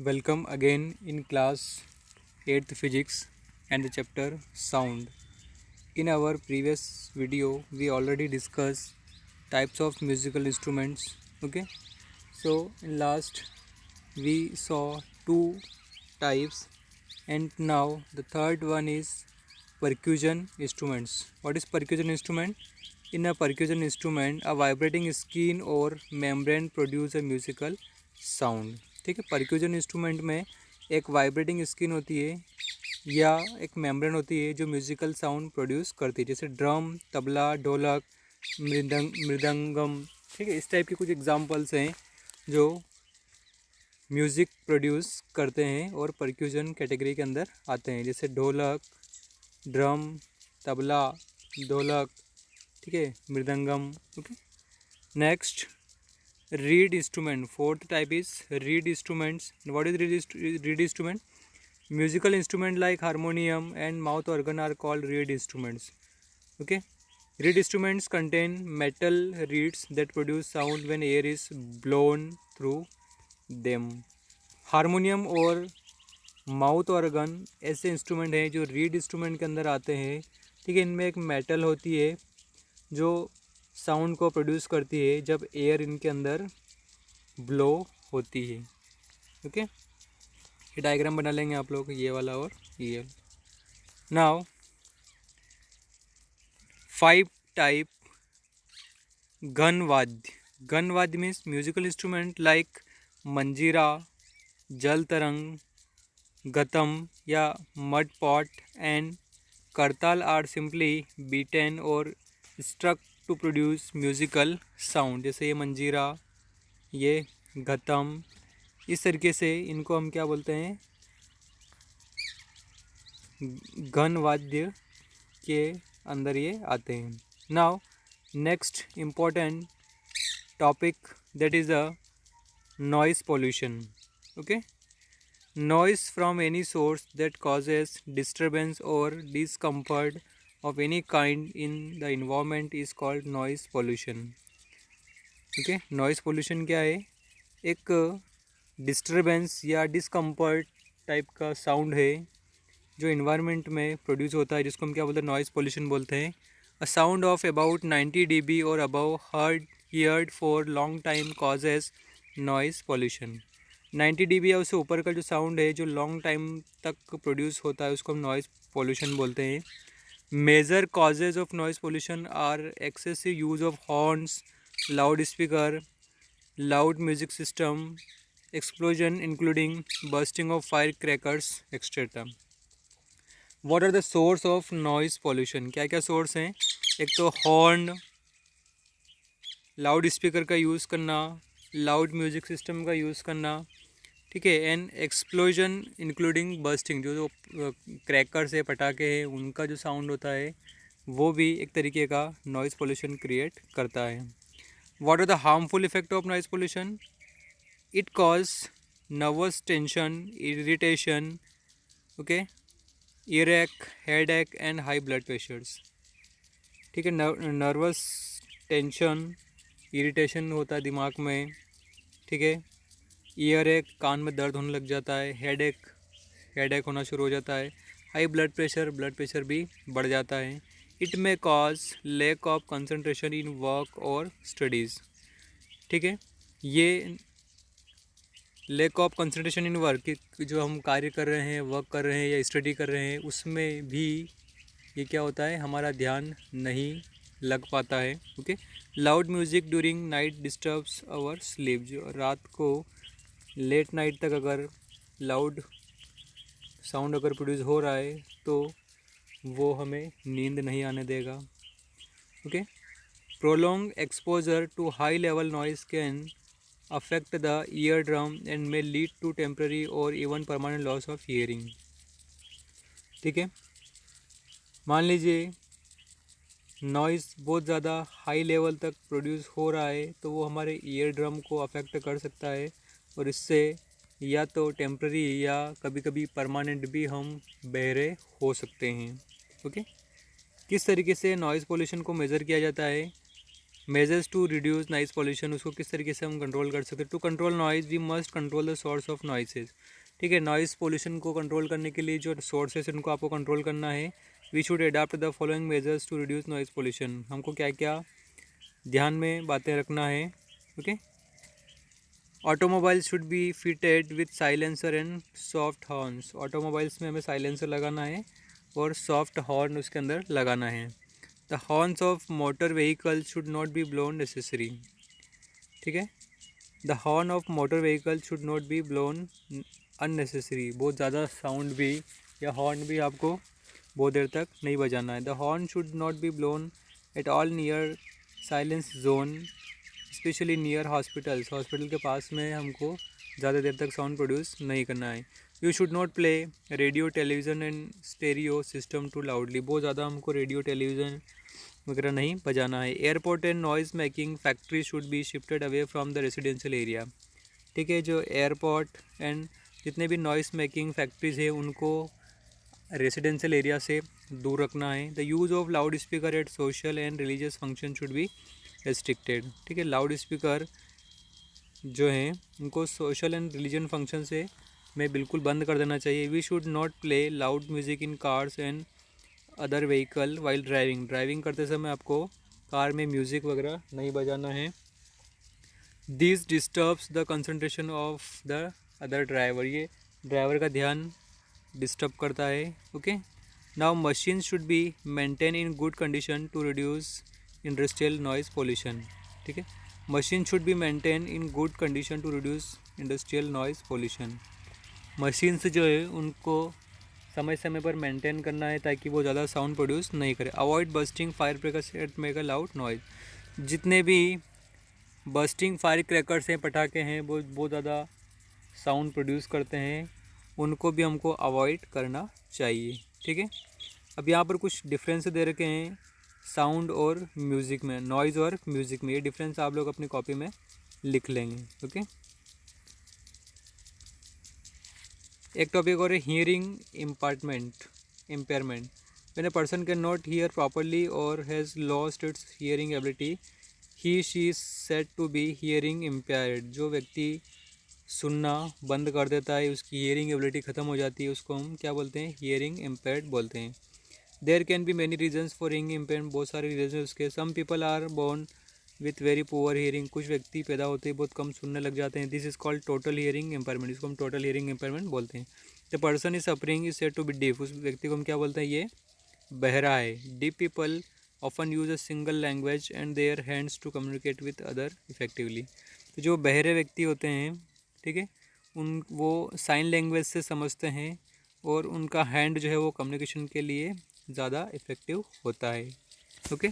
Welcome again in class 8th physics and the chapter sound. In our previous video we already discussed types of musical instruments. Okay, so in last we saw two types and now the third one is percussion instruments. What is percussion instrument? In a percussion instrument a vibrating skin or membrane produce a musical sound. ठीक है, percussion instrument में एक vibrating skin होती है या एक membrane होती है जो म्यूजिकल साउंड प्रोड्यूस करती है, जैसे ड्रम, तबला, ढोलक, मृदंगम. ठीक है, इस टाइप के कुछ एग्जांपल्स हैं जो म्यूज़िक प्रोड्यूस करते हैं और परक्यूजन कैटेगरी के अंदर आते हैं, जैसे ढोलक, ड्रम, तबला, ढोलक. ठीक है, mridangam. Okay, next reed instrument. Fourth type is reed instruments. What is reed instrument? Musical instrument like harmonium and mouth organ are called reed instruments. Okay, reed instruments contain metal reeds that produce sound when air is blown through them. Harmonium और mouth organ ऐसे instrument हैं जो read instrument के अंदर आते हैं. ठीक है, इनमें एक मेटल होती है जो साउंड को प्रोड्यूस करती है जब एयर इनके अंदर ब्लो होती है. ओके, ये डायग्राम बना लेंगे आप लोग, ये वाला और ये. नाउ 5 टाइप घनवाद्य. घनवाद्य means musical instrument like manjira, jal tarang, ghatam या mud pot and kartal are simply beaten or struck to produce musical sound. जैसे ये मंजीरा, ये गतम, इस तरीके से इनको हम क्या बोलते हैं, घन वाद्य के अंदर ये आते हैं. Now next important topic that is a noise pollution. Okay, noise from any source that causes disturbance और discomfort of any kind in the environment is called noise pollution. Okay, noise pollution क्या है? एक disturbance या discomfort type का sound है जो environment में produce होता है, जिसको हम क्या बोलते हैं, नॉइस पोल्यूशन बोलते हैं. A sound of about 90 dB और above heard for long time causes noise pollution. 90 dB या उससे ऊपर का जो साउंड है जो लॉन्ग टाइम तक प्रोड्यूस होता है उसको हम नॉइस पोल्यूशन बोलते हैं. Major causes of noise pollution are excessive use of horns, loudspeaker, loud music system, explosion including bursting of firecrackers, etc. What are the source of noise pollution? क्या क्या source हैं? एक तो हॉर्न, लाउड स्पीकर का use करना, loud music system का use करना. ठीक है, एंड एक्सप्लोजन इंक्लूडिंग बर्स्टिंग, जो क्रैकर्स है, पटाखे हैं, उनका जो साउंड होता है वो भी एक तरीके का नॉइज़ पोल्यूशन क्रिएट करता है. What are the harmful effect of noise pollution? It cause nervous tension, irritation, okay, earache, headache and high blood pressures. ठीक है, नर्वस टेंशन, इरिटेशन होता है दिमाग में. ठीक है, ईयर एक, कान में दर्द होने लग जाता है, हेडेक होना शुरू हो जाता है, हाई ब्लड प्रेशर भी बढ़ जाता है. It may cause lack of concentration in work और स्टडीज़. ठीक है, ये lack of concentration in work, जो हम कार्य कर रहे हैं, वर्क कर रहे हैं या स्टडी कर रहे हैं, उसमें भी ये क्या होता है, हमारा ध्यान नहीं लग पाता है. Okay, loud music during night disturbs our sleep. जो रात को लेट नाइट तक अगर लाउड साउंड अगर प्रोड्यूस हो रहा है तो वो हमें नींद नहीं आने देगा. Okay, prolong exposure to high level noise can affect the eardrum and may lead to temporary or even permanent loss of hearing. ठीक है, मान लीजिए नॉइस बहुत ज़्यादा हाई लेवल तक प्रोड्यूस हो रहा है तो वो हमारे ईयर ड्रम को अफेक्ट कर सकता है और इससे या तो टेम्प्ररी या कभी कभी परमानेंट भी हम बहरे हो सकते हैं. ओके, किस तरीके से नॉइज़ पोल्यूशन को मेज़र किया जाता है? Measures to reduce noise pollution, उसको किस तरीके से हम कंट्रोल कर सकते हैं। To control noise we must control the source of noises. ठीक है, नॉइज़ पोल्यूशन को कंट्रोल करने के लिए जो सोर्सेस उनको आपको कंट्रोल करना है। We should adopt the following measures to reduce noise pollution. हमको क्या क्या ध्यान में बातें रखना है। Okay, automobiles should be fitted with silencer and soft horns. Automobiles में हमें साइलेंसर लगाना है और सॉफ्ट हॉर्न उसके अंदर लगाना है। The horns of motor vehicle should not be blown necessary. ठीक है, the horn of motor vehicle should not be blown unnecessary. बहुत ज़्यादा साउंड भी या हॉर्न भी आपको बहुत देर तक नहीं बजाना है। The horn should not be blown at all near silence zone, specially near hospitals. Hospital के पास में हमको ज़्यादा देर तक साउंड प्रोड्यूस नहीं करना है। You should not play radio television and stereo system too loudly. बहुत ज़्यादा हमको रेडियो टेलीविज़न वगैरह नहीं बजाना है। Airport and noise making factory should be shifted away from the residential area. ठीक है, जो एयरपोर्ट एंड जितने भी नॉइज़ मेकिंग फैक्ट्रीज़ है उनको रेजिडेंशियल एरिया से दूर रखना है। The use of loud speaker at social and religious function should be restricted. ठीक है, लाउड स्पीकर जो हैं उनको सोशल एंड रिलीजन फंक्शन से में बिल्कुल बंद कर देना चाहिए। We should not play loud music in cars and other vehicle while driving. Driving करते समय आपको कार में म्यूज़िक वगैरह नहीं बजाना है। This disturbs the concentration of the other driver. ये ड्राइवर का ध्यान डिस्टर्ब करता है। Okay, now machine should be maintain in good condition to reduce industrial noise pollution. ठीक है, machine should be maintain in good condition to reduce industrial noise pollution. Machines जो है उनको समय समय पर मेंटेन करना है ताकि वो ज़्यादा साउंड प्रोड्यूस नहीं करे। Avoid bursting fire crackers at make a loud noise. जितने भी बस्टिंग फायर क्रैकर्स हैं, पटाखे हैं, वो बहुत ज़्यादा साउंड प्रोड्यूस करते हैं, उनको भी हमको अवॉइड करना चाहिए। ठीक है, अब यहाँ पर कुछ डिफरेंस दे रखे हैं साउंड और म्यूज़िक में, नॉइज़ और म्यूज़िक में। ये डिफरेंस आप लोग अपनी कॉपी में लिख लेंगे। ओके, एक टॉपिक और है hearing impairment. When a person can not hear properly or has lost its hearing ability, he she is said to be hearing impaired. जो व्यक्ति सुनना बंद कर देता है, उसकी हियरिंग एबिलिटी ख़त्म हो जाती है, उसको हम क्या बोलते हैं, हियरिंग इम्पेयर्ड बोलते हैं। There can be many reasons for hearing impaired. बहुत सारे रीजन है उसके। Some people are born with very poor hearing. कुछ व्यक्ति पैदा होते ही बहुत कम सुनने लग जाते हैं। This is called total hearing impairment. इसको हम टोटल हियरिंग इम्पेयरमेंट बोलते हैं। The person is suffering is said to be deaf. उस व्यक्ति को हम क्या बोलते हैं, ये बहरा है। Deaf people often use a single language and their hands to communicate with other effectively. तो जो बहरे व्यक्ति होते हैं, ठीक है, उन वो साइन लैंग्वेज से समझते हैं और उनका हैंड जो है वो कम्युनिकेशन के लिए ज़्यादा इफ़ेक्टिव होता है। ओके।